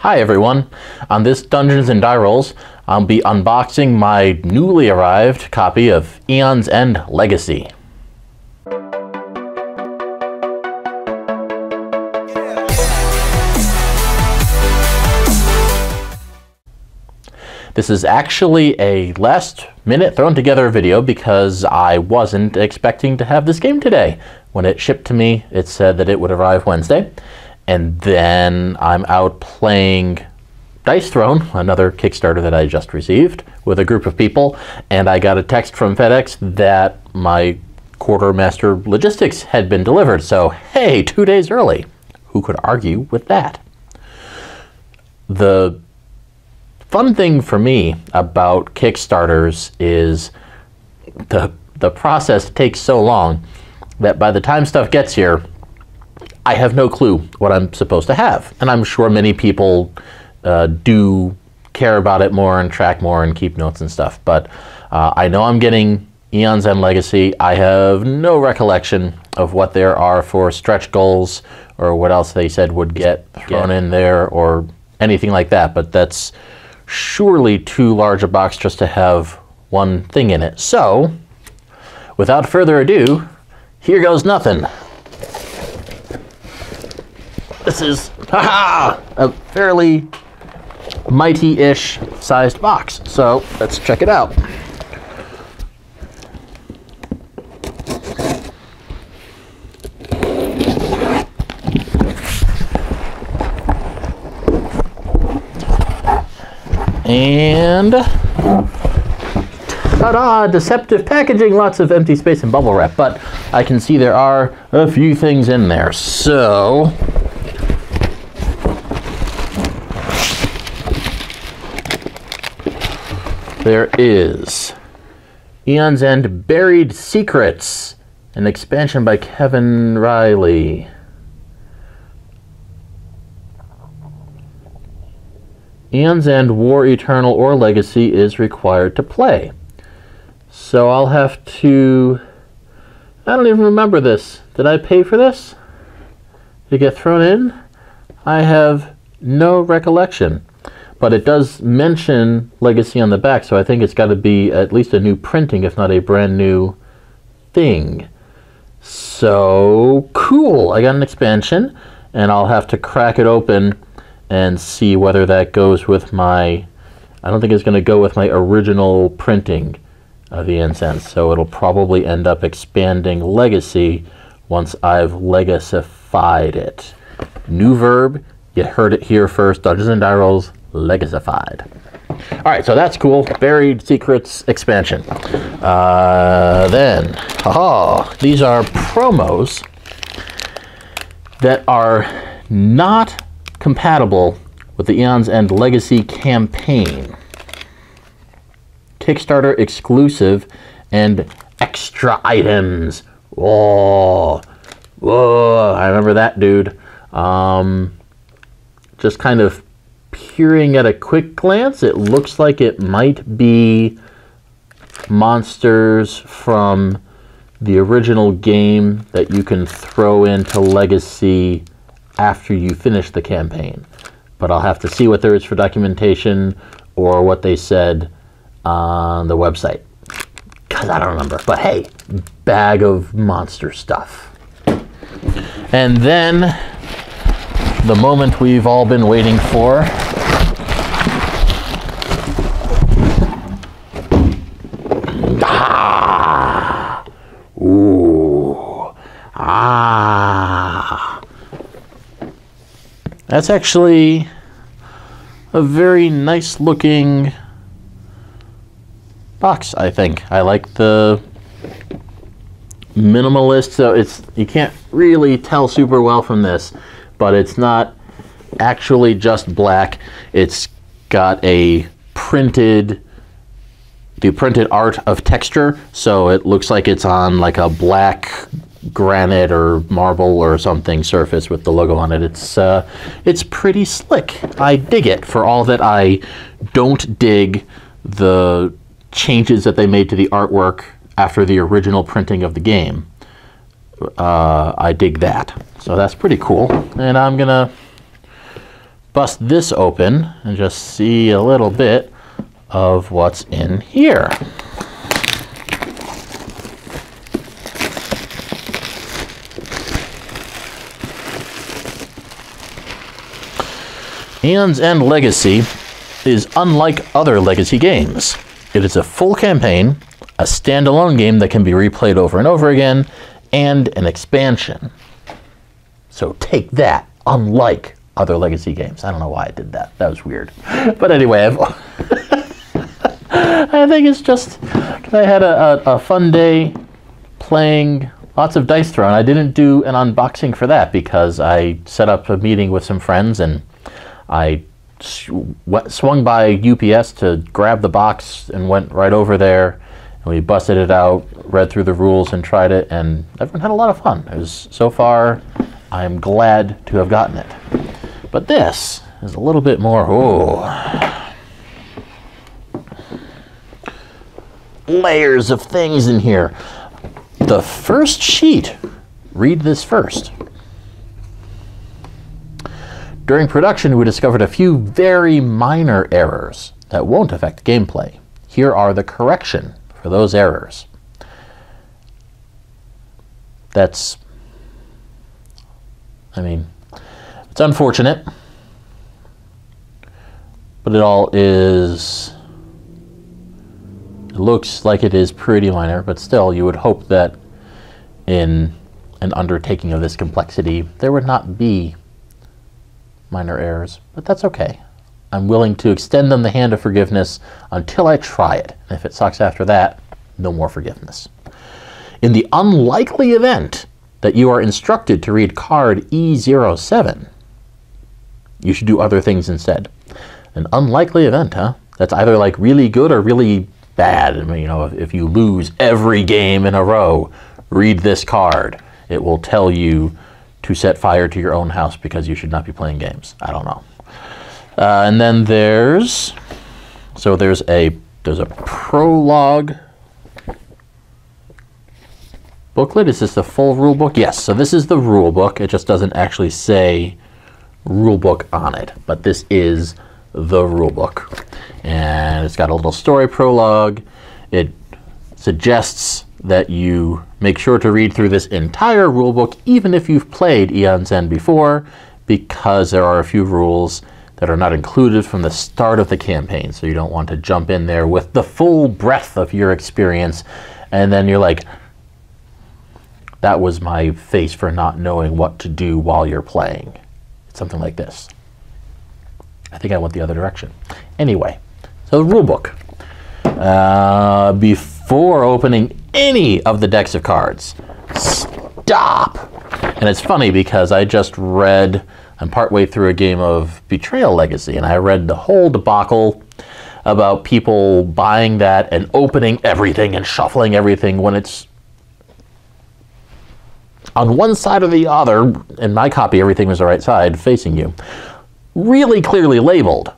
Hi everyone, on this Dungeons & Die Rolls, I'll be unboxing my newly arrived copy of Aeon's End Legacy. This is actually a last-minute thrown-together video because I wasn't expecting to have this game today. When it shipped to me, it said that it would arrive Wednesday. And then I'm out playing Dice Throne, another Kickstarter that I just received, with a group of people, and I got a text from FedEx that my quartermaster logistics had been delivered. So, hey, 2 days early. Who could argue with that? The fun thing for me about Kickstarters is the process takes so long that by the time stuff gets here, I have no clue what I'm supposed to have. And I'm sure many people do care about it more and track more and keep notes and stuff. But I know I'm getting Aeon's End Legacy. I have no recollection of what there are for stretch goals or what else they said would get thrown in there or anything like that. But that's surely too large a box just to have one thing in it. So, without further ado, here goes nothing. This is, a fairly mighty-ish sized box. So let's check it out. And ta-da! Deceptive packaging, lots of empty space and bubble wrap, but I can see there are a few things in there. So there is Aeon's End Buried Secrets, an expansion by Kevin Riley. Aeon's End War Eternal or Legacy is required to play. So I'll have to... I don't even remember this. Did I pay for this? Did it get thrown in? I have no recollection. But it does mention Legacy on the back, so I think it's got to be at least a new printing, if not a brand new thing. So, cool! I got an expansion, and I'll have to crack it open and see whether that goes with my... I don't think it's going to go with my original printing of the Incense, so it'll probably end up expanding Legacy once I've Legacified it. New verb, you heard it here first, Dungeons & Die Rolls, Legacified. Alright, so that's cool. Buried Secrets expansion. Then, these are promos that are not compatible with the Aeon's End Legacy campaign. Kickstarter exclusive and extra items. Whoa. Whoa. I remember that, dude. Just kind of peering at a quick glance, it looks like it might be monsters from the original game that you can throw into Legacy after you finish the campaign. But I'll have to see what there is for documentation or what they said on the website, because I don't remember. But hey, bag of monster stuff. And then the moment we've all been waiting for. Ooh. That's actually a very nice looking box, I think. I like the minimalist, so you can't really tell super well from this, but it's not actually just black. It's got the printed art of texture, so it looks like it's on like a black granite or marble or something surface with the logo on it. It's pretty slick. I dig it, for all that I don't dig the changes that they made to the artwork after the original printing of the game. I dig that. So that's pretty cool. And I'm gonna bust this open and just see a little bit of what's in here. Aeons and Legacy is unlike other Legacy games. It is a full campaign, a standalone game that can be replayed over and over again, and an expansion. So take that, unlike other Legacy games. I don't know why I did that. That was weird. But anyway, I think it's just I had a fun day playing lots of Dice Throne. I didn't do an unboxing for that because I set up a meeting with some friends and I swung by UPS to grab the box and went right over there, and we busted it out, read through the rules and tried it, and everyone had a lot of fun. It was, so far, I'm glad to have gotten it. But this is a little bit more, layers of things in here. The first sheet, read this first. During production, we discovered a few very minor errors that won't affect gameplay. Here are the correction for those errors. That's, I mean, it's unfortunate, but it looks like it is pretty minor, but still, you would hope that in an undertaking of this complexity, there would not be minor errors, but that's okay. I'm willing to extend them the hand of forgiveness until I try it. And if it sucks after that, no more forgiveness. In the unlikely event that you are instructed to read card E07, you should do other things instead. An unlikely event, huh? That's either like really good or really bad. I mean, you know, if you lose every game in a row, read this card. It will tell you to set fire to your own house because you should not be playing games. I don't know. And then there's a prologue booklet. Is this the full rule book? Yes. So this is the rule book. It just doesn't actually say rule book on it, but this is the rule book, and it's got a little story prologue. It suggests that you make sure to read through this entire rulebook, even if you've played Aeon's End before, because there are a few rules that are not included from the start of the campaign. So you don't want to jump in there with the full breadth of your experience, and then you're like, that was my face for not knowing what to do while you're playing. It's something like this. I think I went the other direction. Anyway, so the rulebook. Before opening any of the decks of cards, stop. And it's funny because I just read, I'm partway through a game of Betrayal Legacy, and I read the whole debacle about people buying that and opening everything and shuffling everything when it's on one side or the other. In my copy, everything was the right side facing you. Really clearly labeled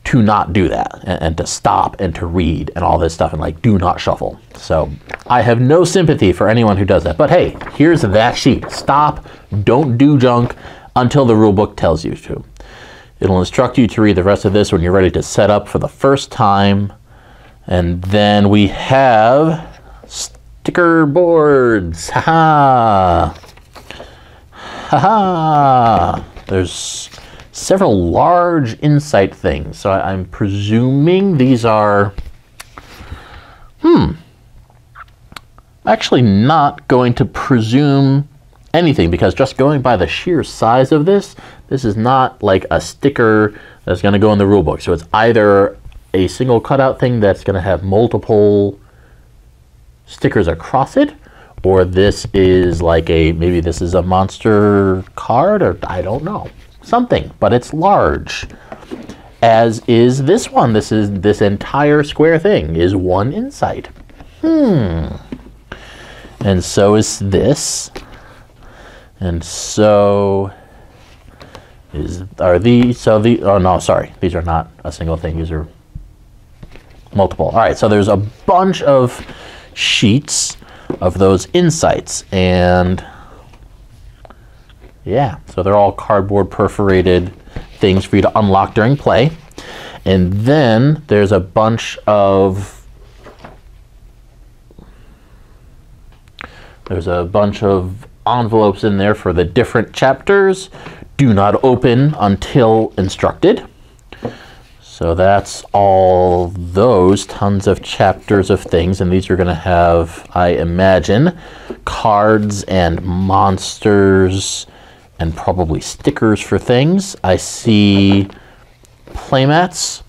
to not do that, and to stop and to read and all this stuff, and like, do not shuffle. So I have no sympathy for anyone who does that. But hey, here's that sheet. Stop, don't do junk until the rule book tells you to. It'll instruct you to read the rest of this when you're ready to set up for the first time. And then we have sticker boards. Ha-ha. Ha-ha. There's several large insight things. So I'm presuming these are, actually not going to presume anything, because just going by the sheer size of this, this is not like a sticker that's going to go in the rule book. So it's either a single cutout thing that's going to have multiple stickers across it, or this is like maybe this is a monster card, or I don't know. Something, but it's large, as is this one. This entire square thing is one insight. And so is this, and so are these. So oh no, sorry, these are not a single thing. These are multiple. All right, so there's a bunch of sheets of those insights, and yeah, so they're all cardboard perforated. things for you to unlock during play. And then there's a bunch of envelopes in there for the different chapters. Do not open until instructed. So that's all those tons of chapters of things, and these are going to have, I imagine, cards and monsters and probably stickers for things. I see playmats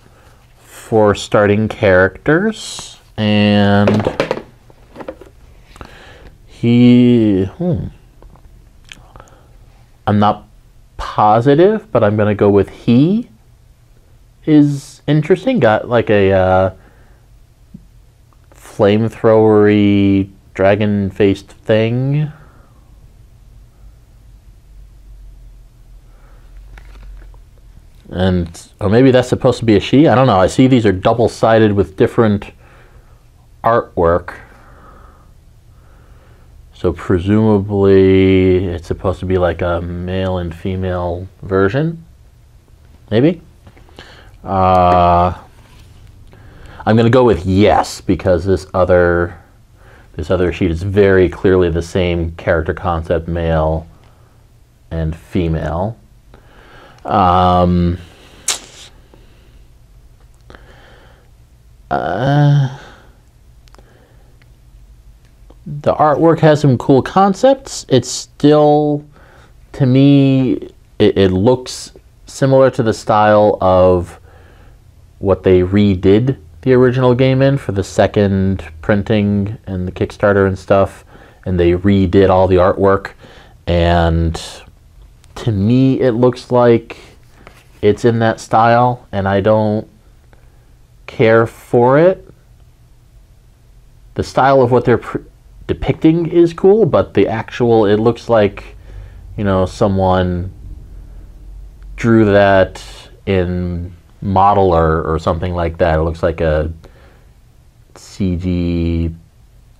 for starting characters, and I'm not positive, but I'm going to go with he is interesting. Got like a flamethrowery dragon-faced thing. And, or maybe that's supposed to be a she. I don't know. I see these are double-sided with different artwork. So presumably it's supposed to be like a male and female version. Maybe? I'm going to go with yes, because this other sheet is very clearly the same character concept, male and female. The artwork has some cool concepts. It's still, to me, it looks similar to the style of what they redid the original game in for the second printing and the Kickstarter and stuff, and they redid all the artwork, and to me it looks like it's in that style, and I don't care for it. The style of what they're depicting is cool, but the actual, it looks like, you know, someone drew that in Modeler or something like that. It looks like a CG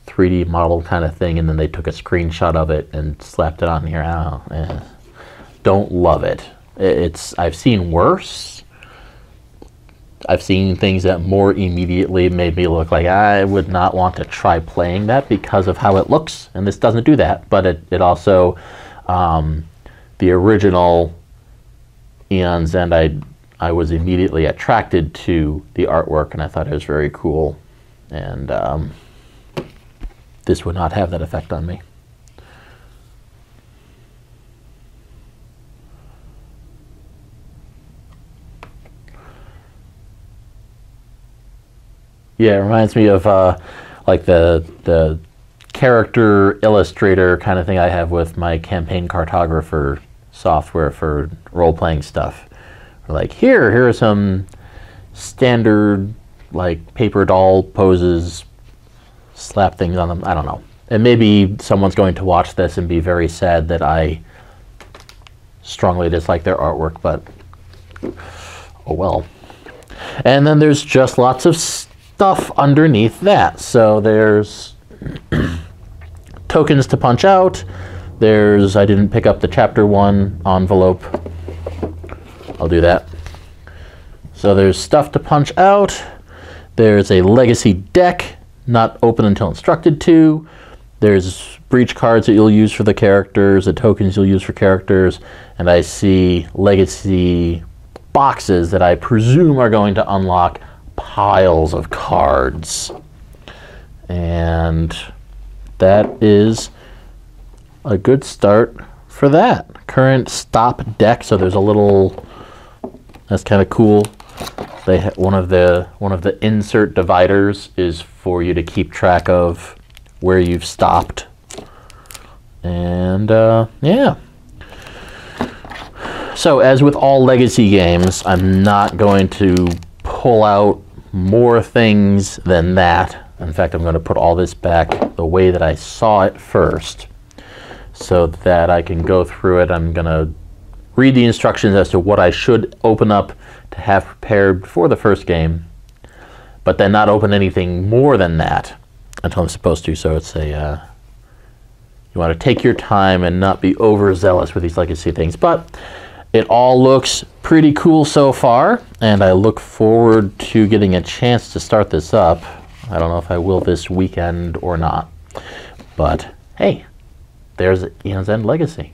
3D model kind of thing, and then they took a screenshot of it and slapped it on here. I don't know. Don't love it. I've seen worse. I've seen things that more immediately made me look like I would not want to try playing that because of how it looks, and this doesn't do that, but it also, the original Aeons, and I was immediately attracted to the artwork, and I thought it was very cool, and this would not have that effect on me. Yeah, it reminds me of like the character illustrator kind of thing I have with my campaign cartographer software for role-playing stuff. Like, here are some standard like paper doll poses, slap things on them. I don't know. And maybe someone's going to watch this and be very sad that I strongly dislike their artwork, but oh well. And then there's just lots of stuff underneath that. So there's tokens to punch out. There's, I didn't pick up the chapter 1 envelope. I'll do that. So there's stuff to punch out. There's a legacy deck, not open until instructed to. There's breach cards that you'll use for the characters, the tokens you'll use for characters, and I see legacy boxes that I presume are going to unlock piles of cards. And that is a good start for that. Current stop deck, so there's a little, that's kind of cool. They one of the insert dividers is for you to keep track of where you've stopped. And yeah. So as with all legacy games, I'm not going to pull out more things than that. In fact, I'm going to put all this back the way that I saw it first, so that I can go through it. I'm going to read the instructions as to what I should open up to have prepared for the first game, but then not open anything more than that until I'm supposed to. So it's a, you want to take your time and not be overzealous with these legacy things. But It all looks pretty cool so far, and I look forward to getting a chance to start this up. I don't know if I will this weekend or not, but hey, there's Aeon's End Legacy.